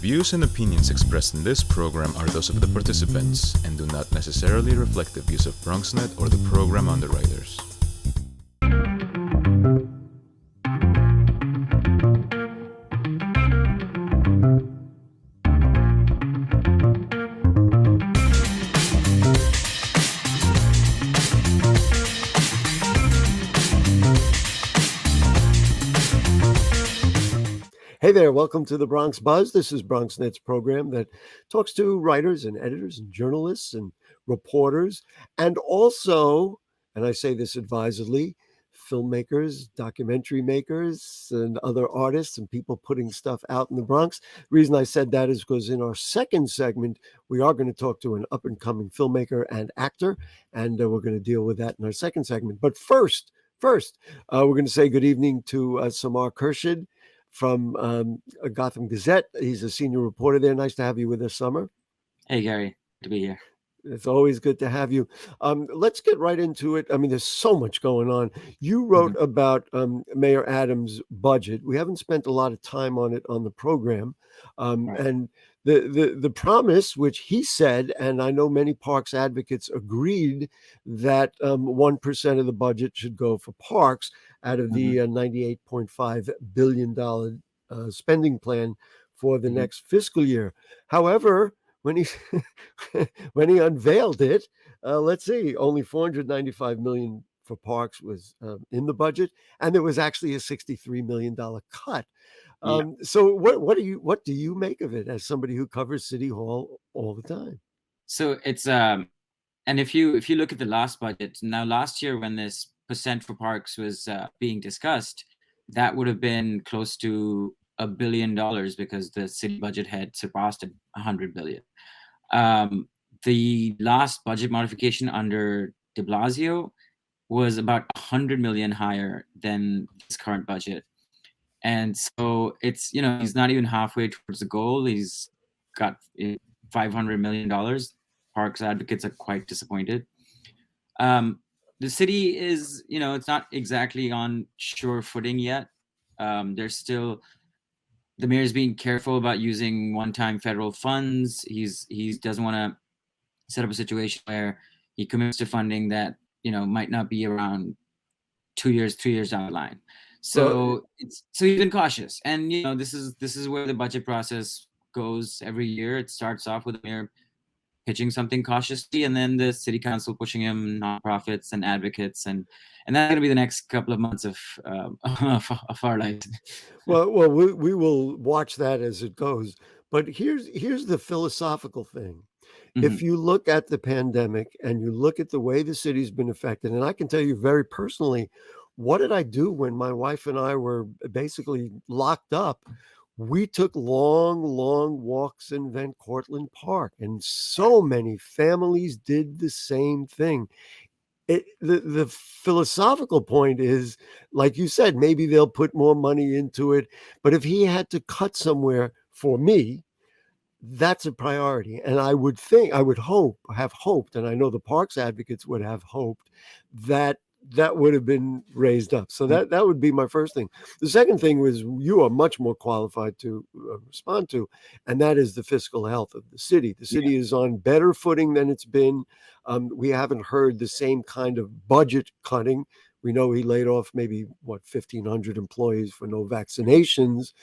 views and opinions expressed in this program are those of the participants and do not necessarily reflect the views of BronxNet or the program underwriters. Hey there, welcome to the Bronx Buzz. This is BronxNet's program that talks to writers and editors and journalists and reporters, and also, and I say this advisedly, filmmakers, documentary makers, and other artists and people putting stuff out in the Bronx. The reason I said that is because in our second segment, we are going to talk to an up-and-coming filmmaker and actor, and we're going to deal with that in our second segment. But first, we're going to say good evening to Samar Khurshid from Gotham Gazette. He's a senior reporter there. Nice to have you with us, Summer. Hey, Gary. Good to be here. It's always good to have you. Let's get right into it. I mean, there's so much going on. You wrote about Mayor Adams' budget. We haven't spent a lot of time on it on the program. Right. And the promise, which he said, and I know many parks advocates agreed, that 1% of the budget should go for parks out of the $98.5 billion spending plan for the next fiscal year. However, when he unveiled it, let's see, only $495 million for parks was in the budget, and there was actually a $63 million cut. So what do you make of it as somebody who covers City Hall all the time? So it's and if you look at the last budget, now last year when this percent for parks was being discussed, that would have been close to $1 billion because the city budget had surpassed $100 billion. The last budget modification under de Blasio was about $100 million higher than this current budget. And so it's, he's not even halfway towards the goal. He's got $500 million. Parks advocates are quite disappointed. The city is, it's not exactly on sure footing yet. There's still, the mayor's being careful about using one-time federal funds. He doesn't want to set up a situation where he commits to funding that, might not be around 2 years, 3 years down the line. So so he's been cautious, and this is where the budget process goes every year. It starts off with the mayor pitching something cautiously, and then the city council pushing him nonprofits and advocates, and that's going to be the next couple of months of our life. Well, we will watch that as it goes. But here's the philosophical thing. If you look at the pandemic and you look at the way the city's been affected, and I can tell you very personally, what did I do when my wife and I were basically locked up? We took long walks in Van Cortlandt Park, and so many families did the same thing. The philosophical point is, like you said, maybe they'll put more money into it. But if he had to cut somewhere for me, that's a priority. And I would have hoped, and I know the parks advocates would have hoped that would have been raised up. So that would be my first thing. The second thing was you are much more qualified to respond to, and that is the fiscal health of the city. The city is on better footing than it's been. We haven't heard the same kind of budget cutting. We know he laid off maybe 1,500 employees for no vaccinations.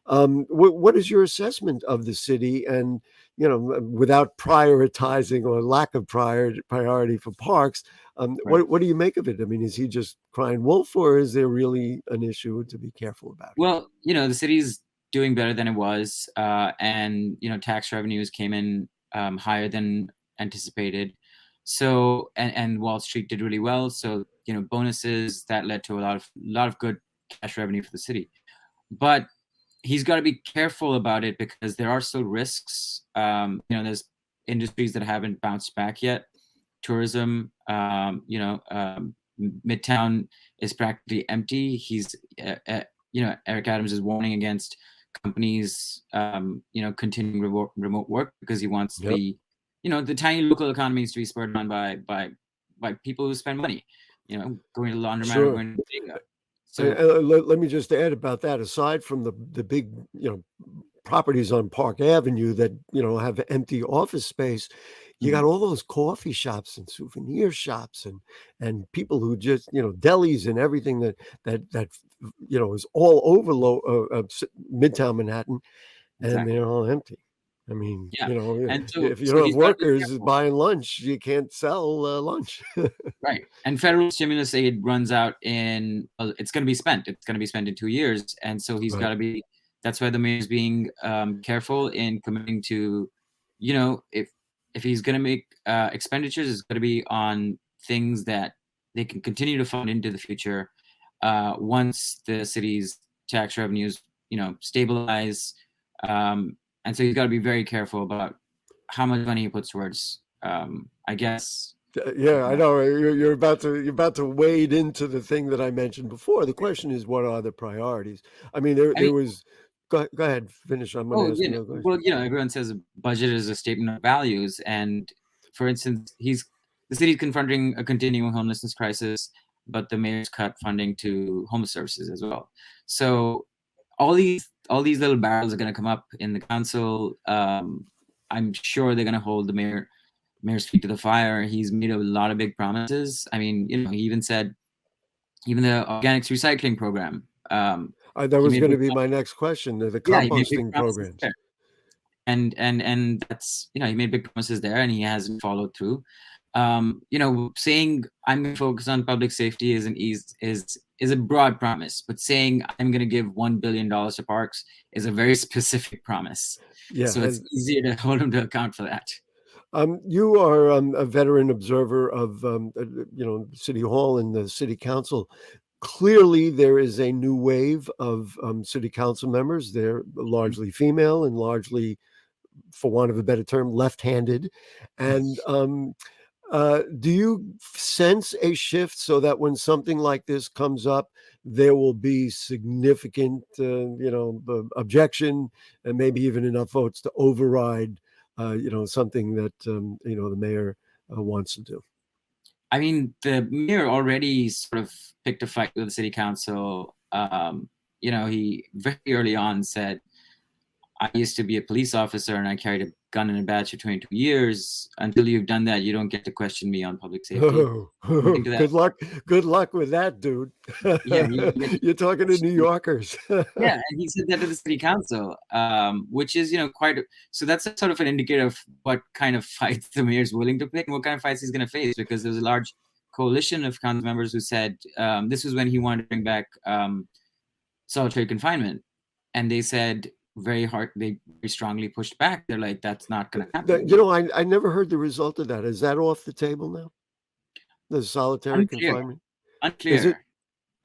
What is your assessment of the city, and without prioritizing or lack of priority for parks, what do you make of it? I mean, is he just crying wolf, or is there really an issue to be careful about? Well, the city's doing better than it was, and tax revenues came in higher than anticipated. So and Wall Street did really well. So bonuses that led to a lot of good cash revenue for the city, but he's got to be careful about it because there are still risks. There's industries that haven't bounced back yet. Tourism, Midtown is practically empty. He's, Eric Adams is warning against companies, continuing remote work because he wants the tiny local economies to be spurred on by people who spend money, going to laundromat or going to Bodega. So let me just add about that. Aside from the big, properties on Park Avenue that, have empty office space. You got all those coffee shops and souvenir shops and people who just, delis and everything that is all over Midtown Manhattan, and Exactly. they're all empty. I mean, Yeah. And if you so don't have he's got to be workers careful. buying lunch, you can't sell lunch. Right. And federal stimulus aid runs out it's going to be spent. It's going to be spent in 2 years. And so he's got Right. to be, that's why the mayor's being careful in committing to, if he's going to make expenditures, it's going to be on things that they can continue to fund into the future once the city's tax revenues, stabilize. And so he's got to be very careful about how much money he puts towards, I guess. Yeah, I know. You're about to wade into the thing that I mentioned before. The question is, what are the priorities? I mean, I mean, there was. Go ahead, finish. I'm going to ask another question. well, everyone says a budget is a statement of values, and for instance, the city's confronting a continuing homelessness crisis, but the mayor's cut funding to homeless services as well. So all these little barrels are going to come up in the council. I'm sure they're going to hold the mayor's feet to the fire. He's made a lot of big promises. I mean, he even said, even the organics recycling program. That was going to be my next question. The Yeah, he made big composting promises programs. there. And that's, he made big promises there and he hasn't followed through. Saying I'm going to focus on public safety is a broad promise, but saying I'm going to give $1 billion to parks is a very specific promise. Yeah, so it's easier to hold him to account for that. You are a veteran observer of City Hall and the City Council. Clearly, there is a new wave of City Council members. They're largely female and largely, for want of a better term, left-handed. And do you sense a shift so that when something like this comes up, there will be significant, objection and maybe even enough votes to override, something that, the mayor wants to do? I mean, the mayor already sort of picked a fight with the city council. He very early on said, I used to be a police officer and I carried a gun and a badge for 22 years. Until you've done that, you don't get to question me on public safety. Good luck with that, dude. Yeah, you're talking to New Yorkers. Yeah, and he said that to the city council, which is, so that's sort of an indicator of what kind of fights the mayor's willing to pick and what kind of fights he's going to face, because there's a large coalition of council members who said this was when he wanted to bring back solitary confinement, and they said they very strongly pushed back. They're like, that's not going to happen. I never heard the result of that. Is that off the table now? The solitary confinement? Unclear. Is it?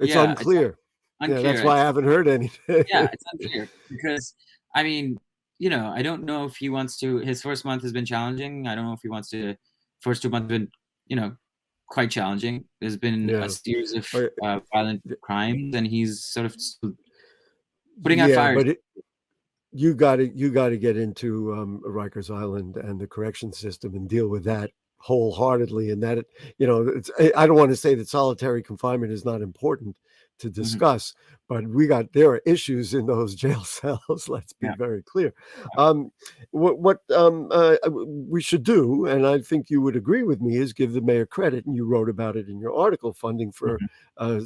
It's unclear. Unclear. Yeah, that's why I haven't heard anything. Yeah, it's unclear because, I mean, I don't know if he wants to. His first month has been challenging. I don't know if he wants to. First 2 months have been, quite challenging. There's been a series of violent crimes, and he's sort of putting out fires. But you got to get into Rikers Island and the correction system and deal with that wholeheartedly. And that, I don't want to say that solitary confinement is not important to discuss, but there are issues in those jail cells. Let's be very clear. What we should do, and I think you would agree with me, is give the mayor credit, and you wrote about it in your article, funding for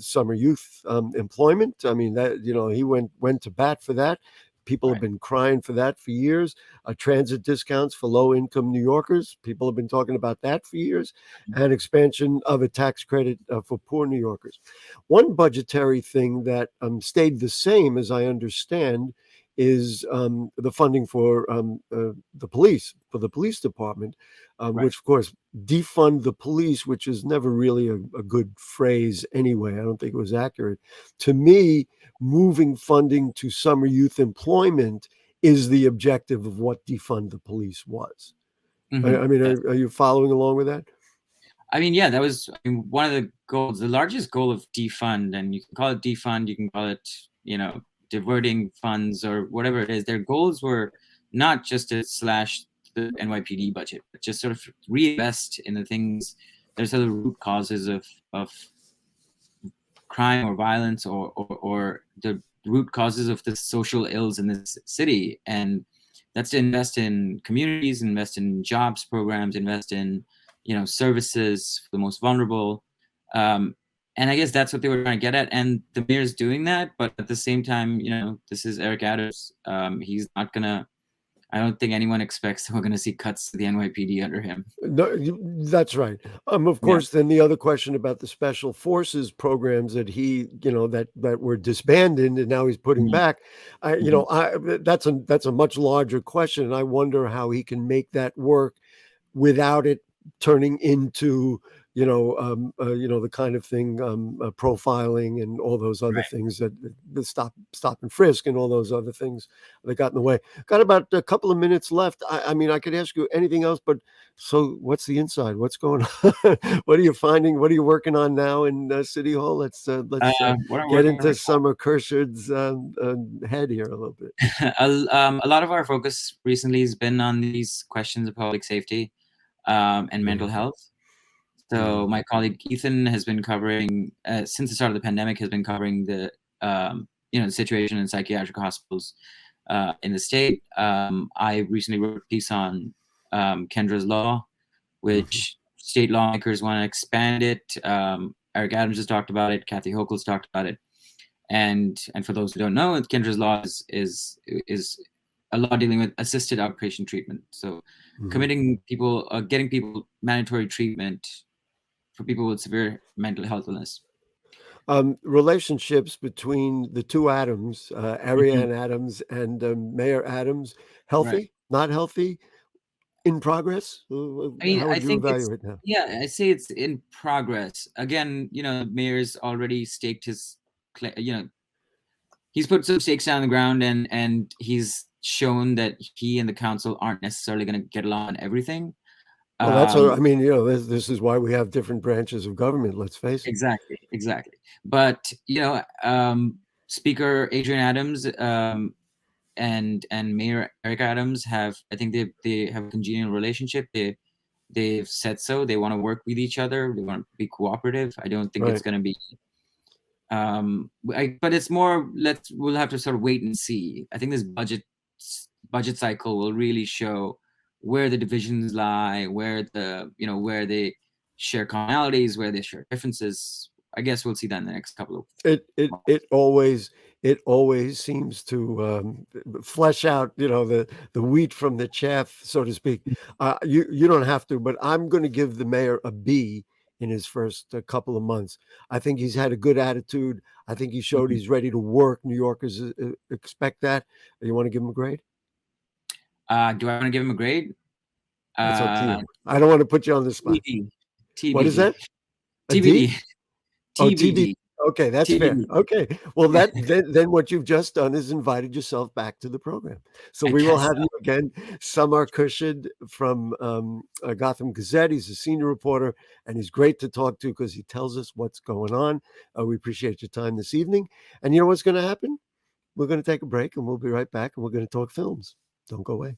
summer youth employment. I mean, that, he went to bat for that. People have been crying for that for years. Transit discounts for low-income New Yorkers. People have been talking about that for years. And expansion of a tax credit for poor New Yorkers. One budgetary thing that stayed the same, as I understand, is the funding for the police department, which, of course, defund the police, which is never really a good phrase anyway. I don't think it was accurate. To me, moving funding to summer youth employment is the objective of what defund the police was. I mean, are you following along with that? I mean, yeah, that was one of the goals, the largest goal of defund, and you can call it defund, you can call it, diverting funds or whatever it is. Their goals were not just to slash the NYPD budget, but just sort of reinvest in the things that are sort of root causes of crime or violence or the root causes of the social ills in this city, and that's to invest in communities, invest in jobs programs, invest in, services for the most vulnerable. And I guess that's what they were trying to get at, and the mayor's doing that. But at the same time, this is Eric Adams. He's not gonna. I don't think anyone expects that we're going to see cuts to the NYPD under him. No, that's right. Of course, then the other question about the special forces programs that he, that were disbanded and now he's putting back, that's a much larger question. And I wonder how he can make that work without it turning into, the kind of thing, profiling and all those other things that the stop and frisk and all those other things that got in the way. Got about a couple of minutes left. I mean, I could ask you anything else, but so what's the inside? What's going on? What are you finding? What are you working on now in City Hall? Let's get into Summer Kershed's head here a little bit. A lot of our focus recently has been on these questions of public safety and mental health. So my colleague Ethan has been covering, since the start of the pandemic, has been covering the situation in psychiatric hospitals in the state. I recently wrote a piece on Kendra's Law, which state lawmakers want to expand it. Eric Adams has talked about it. Kathy Hochul's talked about it. And for those who don't know, Kendra's Law is a law dealing with assisted outpatient treatment. So getting people mandatory treatment for people with severe mental health illness. Relationships between the two Adams, Ariane Adams and Mayor Adams, healthy, not healthy, in progress? I think evaluate now? Yeah, I say it's in progress. Again, Mayor's already staked his, he's put some stakes down on the ground, and he's shown that he and the council aren't necessarily going to get along on everything. Well, that's what I mean. This is why we have different branches of government. Let's face it. Exactly. But Speaker Adrian Adams and Mayor Eric Adams I think they have a congenial relationship. They've said so. They want to work with each other. They want to be cooperative. I don't think it's going to be. But it's more. We'll have to sort of wait and see. I think this budget cycle will really show where the divisions lie, where where they share commonalities, where they share differences. I guess we'll see that in the next couple of months. It always seems to flesh out, the wheat from the chaff, so to speak. You don't have to, but I'm going to give the mayor a B in his first couple of months. I think he's had a good attitude. I think he showed he's ready to work. New Yorkers expect that. You want to give him a grade? Do I want to give him a grade? That's up to you. I don't want to put you on the spot. TBD. What is that? TBD. TBD. Okay, that's TBD. fair. Okay, well, then what you've just done is invited yourself back to the program. So we will have you again, Samar Kershed from Gotham Gazette. He's a senior reporter, and he's great to talk to because he tells us what's going on. We appreciate your time this evening. And you know what's going to happen? We're going to take a break, and we'll be right back, and we're going to talk films. Don't go away.